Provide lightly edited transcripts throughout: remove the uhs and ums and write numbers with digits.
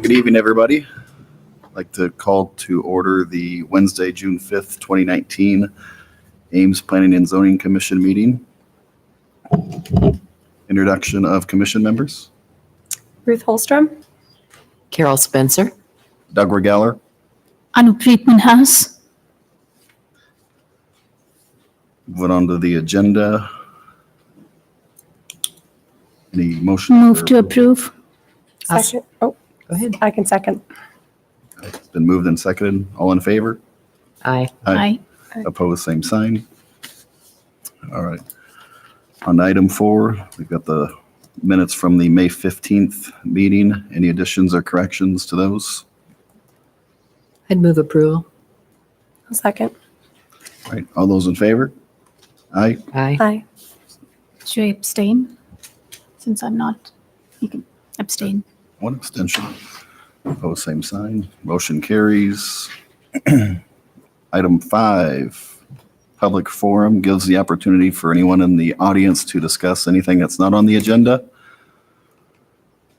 Good evening, everybody. I'd like to call to order the Wednesday, June 5th, 2019 Ames Planning and Zoning Commission meeting. Introduction of commission members. Ruth Holstrom. Carol Spencer. Doug Regaller. Anupreet Minhas. Move on to the agenda. Any motion? Move to approve. Second. Oh, Go ahead. I can second. It's been moved and seconded. All in favor? Aye. Aye. Opposed, same sign. All right. On item 4, we've got the minutes from the May 15th meeting. Any additions or corrections to those? I'd move approval. I'll second. All right. All those in favor? Aye. Aye. Aye. Should I abstain? Since I'm not, you can abstain. One abstention. Opposed, same sign. Motion carries. Item 5, public forum gives the opportunity for anyone in the audience to discuss anything that's not on the agenda.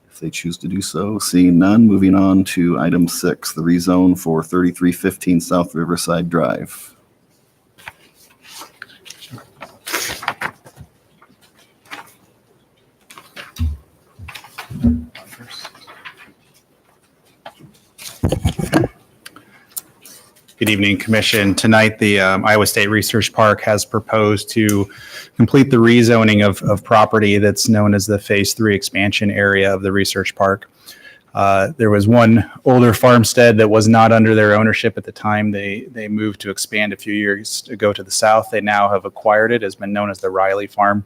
If they choose to do so, seeing none, moving on to item 6, the rezone for 3315 South Riverside Drive. Good evening, Commission. Tonight, the Iowa State Research Park has proposed to complete the rezoning of property that's known as the Phase 3 expansion area of the Research Park. There was one older farmstead that was not under their ownership at the time. They moved to expand a few years ago to the south. They now have acquired it. It's been known as the Riley Farm.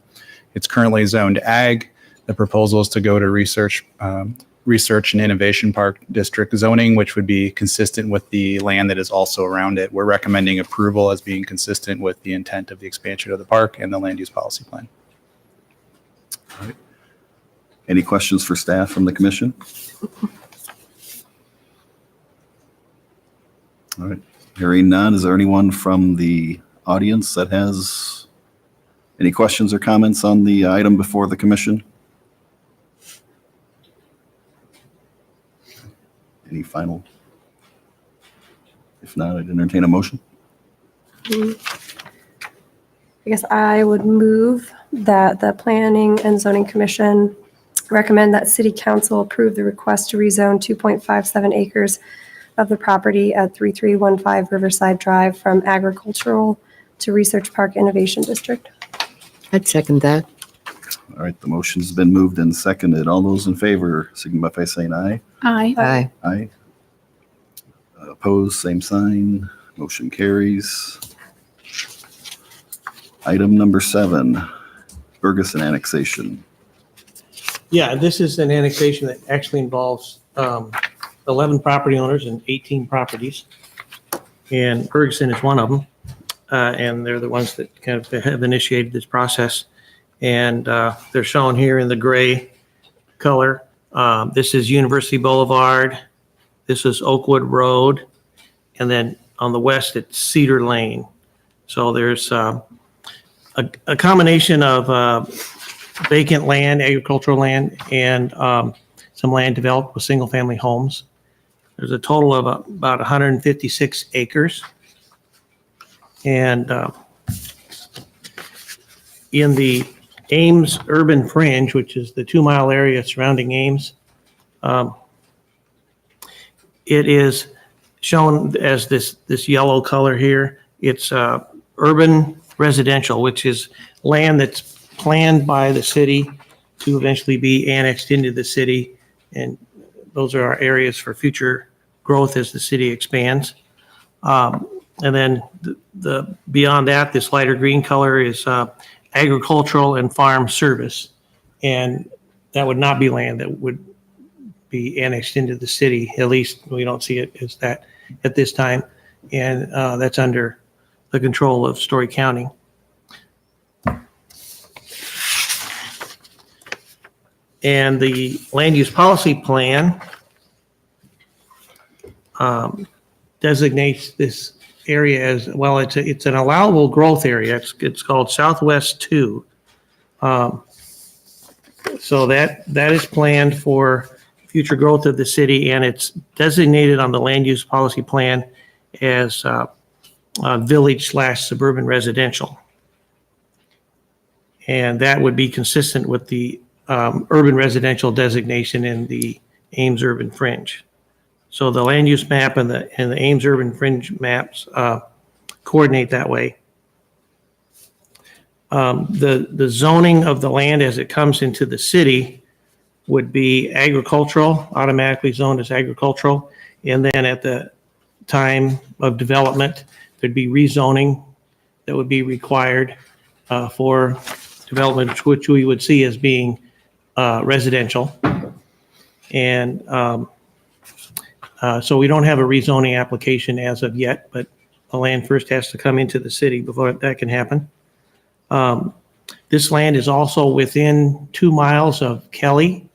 It's currently zoned ag. The proposal is to go to Research and Innovation Park District zoning, which would be consistent with the land that is also around it. We're recommending approval as being consistent with the intent of the expansion of the park and the land use policy plan. All right. Any questions for staff from the commission? All right. Hearing none, is there anyone from the audience that has any questions or comments on the item before the commission? Any final? If not, I'd entertain a motion. I guess I would move that the Planning and Zoning Commission recommend that City Council approve the request to rezone 2.57 acres of the property at 3315 Riverside Drive from agricultural to Research Park Innovation District. I'd second that. All right, the motion's been moved and seconded. All those in favor, signify by saying aye. Aye. Aye. Aye. Opposed, same sign. Motion carries. Item number 7, Ferguson annexation. Yeah, this is an annexation that actually involves 11 property owners and 18 properties. And Ferguson is one of them. And they're the ones that kind of have initiated this process. And they're shown here in the gray color. This is University Boulevard. This is Oakwood Road. And then on the west, it's Cedar Lane. So there's a combination of vacant land, agricultural land, and some land developed with single-family homes. There's a total of about 156 acres. And in the Ames urban fringe, which is the 2-mile area surrounding Ames, it is shown as this yellow color here. It's urban residential, which is land that's planned by the city to eventually be annexed into the city. And those are our areas for future growth as the city expands. And then the beyond that, this lighter green color is agricultural and farm service. And that would not be land that would be annexed into the city. At least we don't see it as that at this time. And that's under the control of Story County. And the land use policy plan designates this area as, well, it's an allowable growth area. It's called Southwest 2. So that is planned for future growth of the city, and it's designated on the land use policy plan as village/suburban residential. And that would be consistent with the urban residential designation in the Ames Urban Fringe. So the land use map and the Ames Urban Fringe maps coordinate that way. The zoning of the land as it comes into the city would be agricultural, automatically zoned as agricultural. And then at the time of development, there'd be rezoning that would be required for development, which we would see as being residential. And so we don't have a rezoning application as of yet, but the land first has to come into the city before that can happen. This land is also within 2 miles of Kelly.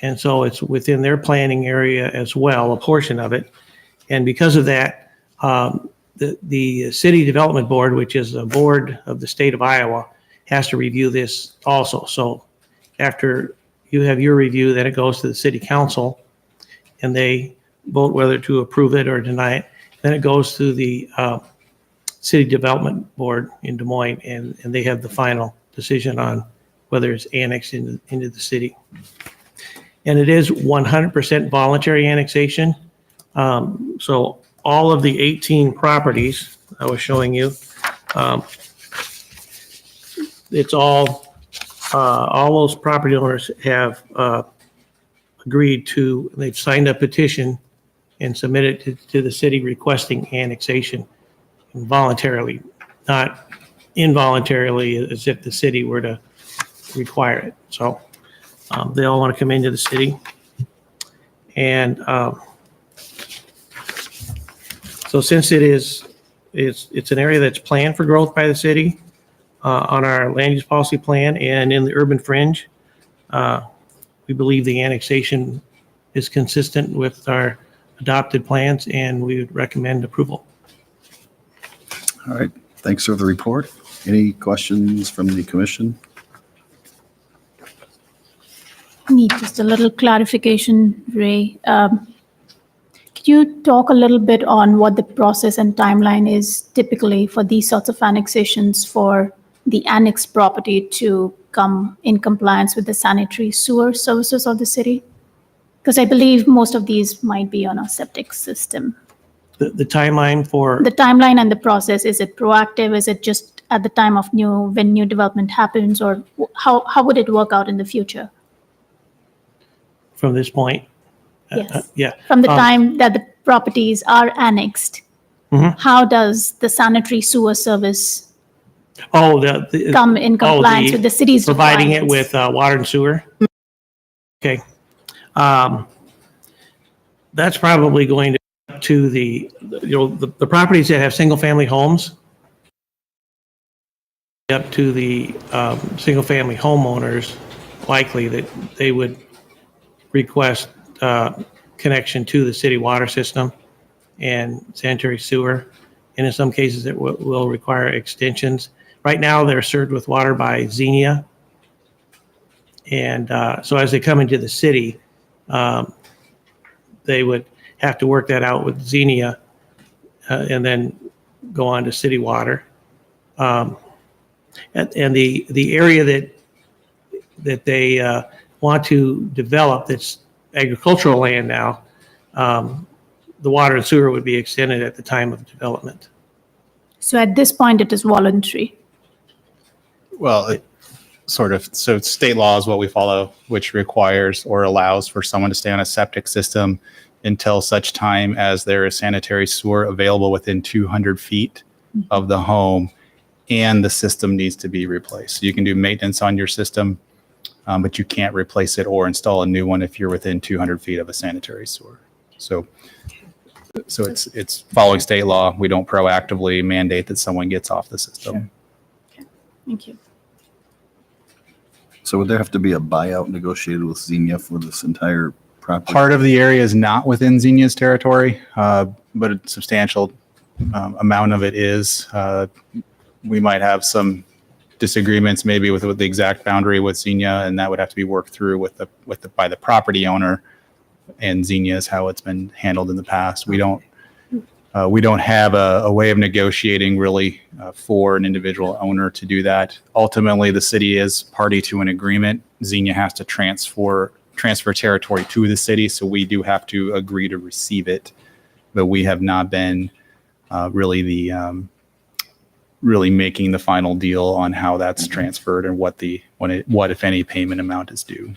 And so it's within their planning area as well, a portion of it. And because of that, the City Development Board, which is a board of the state of Iowa, has to review this also. So after you have your review, then it goes to the city council and they vote whether to approve it or deny it. Then it goes to the City Development Board in Des Moines, and they have the final decision on whether it's annexed into the city. And it is 100% voluntary annexation. So all of the 18 properties I was showing you, it's all those property owners have agreed to, they've signed a petition and submitted to the city requesting annexation voluntarily, not involuntarily as if the city were to require it. So they all want to come into the city. And so since it's an area that's planned for growth by the city on our land use policy plan and in the urban fringe, we believe the annexation is consistent with our adopted plans and we would recommend approval. All right, thanks for the report. Any questions from the commission? Need just a little clarification, Ray. Could you talk a little bit on what the process and timeline is typically for these sorts of annexations for the annexed property to come in compliance with the sanitary sewer services of the city? Because I believe most of these might be on a septic system. The timeline for, The timeline and the process, is it proactive? Is it just at the time of when new development happens, or how would it work out in the future? from this point? Yes. Yeah. From the time that the properties are annexed, Mhm. how does the sanitary sewer service Oh, the come in compliance with the city's providing it requirements? with water and sewer? Okay. That's probably going to the properties that have single-family homes, up to the single-family homeowners, likely that they would request connection to the city water system and sanitary sewer. And in some cases, it will require extensions. Right now, they're served with water by Xenia. And so as they come into the city, they would have to work that out with Xenia and then go on to city water. And the area that they want to develop, that's agricultural land now, the water and sewer would be extended at the time of development. So at this point, it is voluntary. Well, sort of. So state law is what we follow, which requires or allows for someone to stay on a septic system until such time as there is sanitary sewer available within 200 feet of the home and the system needs to be replaced. So you can do maintenance on your system, but you can't replace it or install a new one if you're within 200 feet of a sanitary sewer. So it's following state law. We don't proactively mandate that someone gets off the system. Thank you. So would there have to be a buyout negotiated with Xenia for this entire property? Part of the area is not within Xenia's territory, but a substantial amount of it is. We might have some disagreements maybe with the exact boundary with Xenia, and that would have to be worked through by the property owner. And Xenia is how it's been handled in the past. We don't have a way of negotiating really for an individual owner to do that. Ultimately, the city is party to an agreement. Xenia has to transfer territory to the city, so we do have to agree to receive it. But we have not been really making the final deal on how that's transferred and what if any payment amount is due.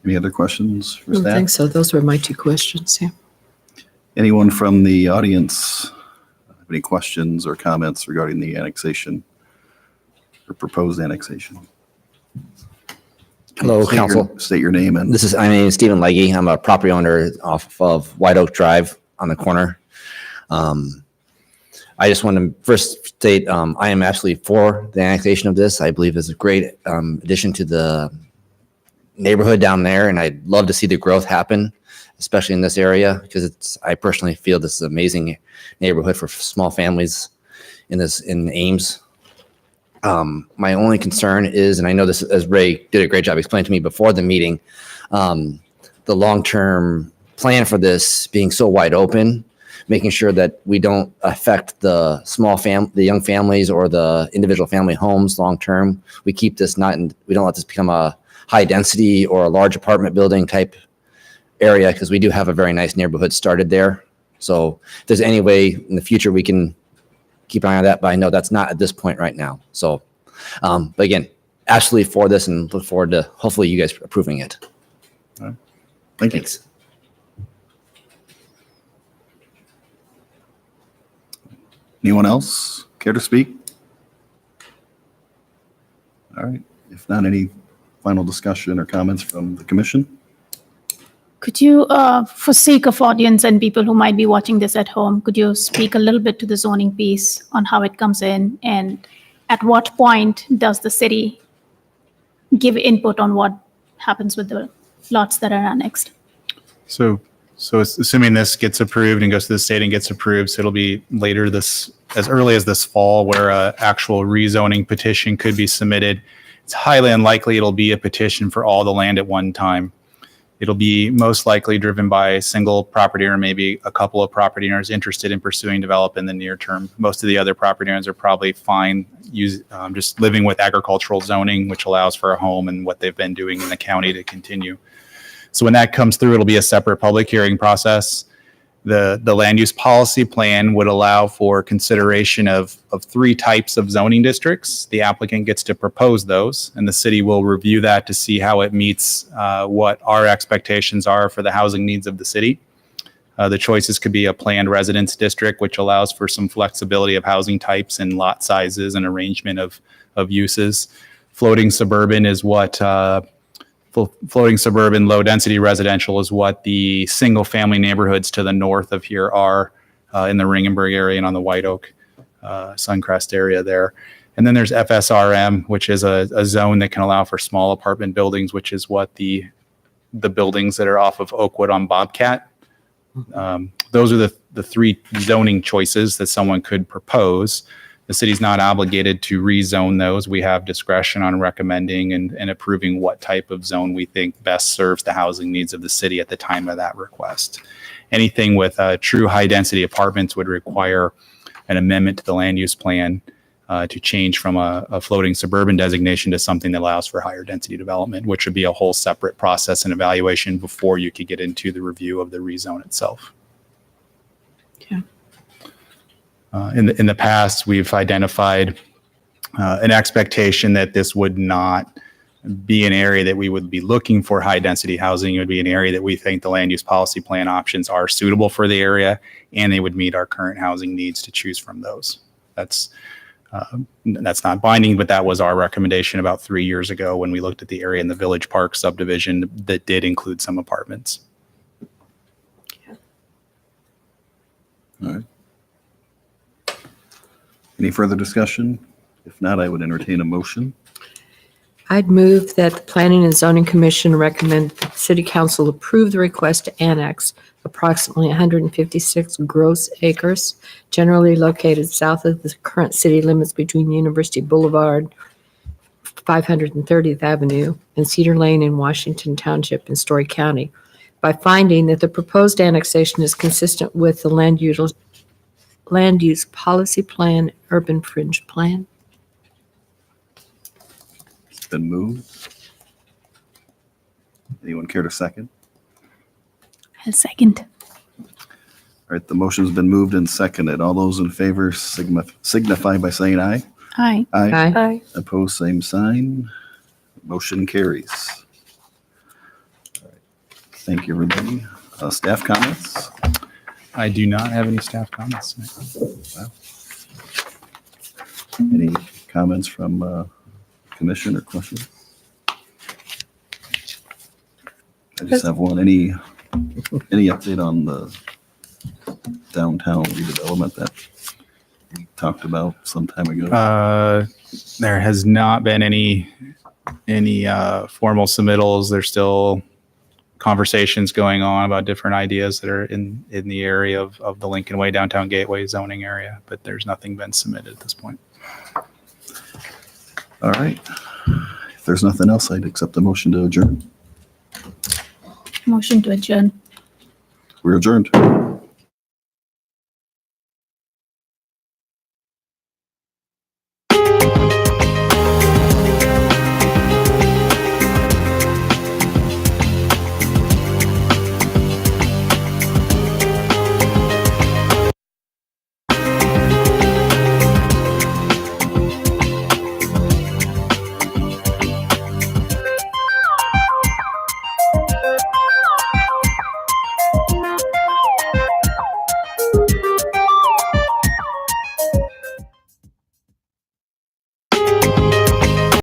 Any other questions for I don't think staff? so. Those were my two questions. Yeah. Anyone from the audience have any questions or comments regarding the annexation or proposed annexation? Hello, State your- council. State your name and. My name is Stephen Legge. I'm a property owner off of White Oak Drive on the corner. I just want to first state I am absolutely for the annexation of this. I believe it's a great addition to the neighborhood down there, and I'd love to see the growth happen, especially in this area, because I personally feel this is an amazing neighborhood for small families in Ames. My only concern is, and I know this, as Ray did a great job explaining to me before the meeting, the long-term plan for this being so wide open, making sure that we don't affect the the young families or the individual family homes long-term. We keep this we don't let this become a high density or a large apartment building type area, because we do have a very nice neighborhood started there. So if there's any way in the future we can keep an eye on that, but I know that's not at this point right now. So, but again, absolutely for this and look forward to hopefully you guys approving it. Thank you. Thanks. Anyone else care to speak? All right. If not, any final discussion or comments from the commission? Could you, for sake of audience and people who might be watching this at home, could you speak a little bit to the zoning piece on how it comes in, and at what point does the city give input on what happens with the lots that are annexed? So assuming this gets approved and goes to the state and gets approved, so it'll be later as early as this fall, where a actual rezoning petition could be submitted. It's highly unlikely it'll be a petition for all the land at one time. It'll be most likely driven by a single property owner, maybe a couple of property owners interested in pursuing development in the near term. Most of the other property owners are probably fine just living with agricultural zoning, which allows for a home and what they've been doing in the county to continue. So when that comes through, it'll be a separate public hearing process. The land use policy plan would allow for consideration of three types of zoning districts. The applicant gets to propose those, and the city will review that to see how it meets what our expectations are for the housing needs of the city. The choices could be a planned residence district, which allows for some flexibility of housing types and lot sizes and arrangement of uses. Floating suburban is what floating suburban low density residential is what the single family neighborhoods to the north of here are in the Ringenberg area and on the White Oak Suncrest area there. And then there's FSRM, which is a zone that can allow for small apartment buildings, which is what the buildings that are off of Oakwood on Bobcat. Those are the three zoning choices that someone could propose. The city's not obligated to rezone those. We have discretion on recommending and approving what type of zone we think best serves the housing needs of the city at the time of that request. Anything with true high density apartments would require an amendment to the land use plan to change from a floating suburban designation to something that allows for higher density development, which would be a whole separate process and evaluation before you could get into the review of the rezone itself. Okay. In the past, we've identified an expectation that this would not be an area that we would be looking for high density housing. It would be an area that we think the land use policy plan options are suitable for the area, and they would meet our current housing needs to choose from those. That's not binding, but that was our recommendation about 3 years ago when we looked at the area in the Village Park subdivision that did include some apartments. All right. Any further discussion? If not, I would entertain a motion. I'd move that the Planning and Zoning Commission recommend that the City Council approve the request to annex approximately 156 gross acres, generally located south of the current city limits between University Boulevard, 530th Avenue, and Cedar Lane in Washington Township in Story County, by finding that the proposed annexation is consistent with the land use policy plan, urban fringe plan. It's been moved. Anyone care to second? I'll second. All right, the motion's been moved and seconded. All those in favor signify by saying aye. Aye. Aye. Aye. Opposed, same sign. Motion carries. All right. Thank you, everybody. Staff comments? I do not have any staff comments tonight. Any comments from commission or questions? I just have one. Any update on the downtown redevelopment that we talked about some time ago? There has not been any formal submittals. There's still conversations going on about different ideas that are in the area of the Lincoln Way downtown gateway zoning area, but there's nothing been submitted at this point. All right. If there's nothing else, I'd accept the motion to adjourn. Motion to adjourn. We're adjourned.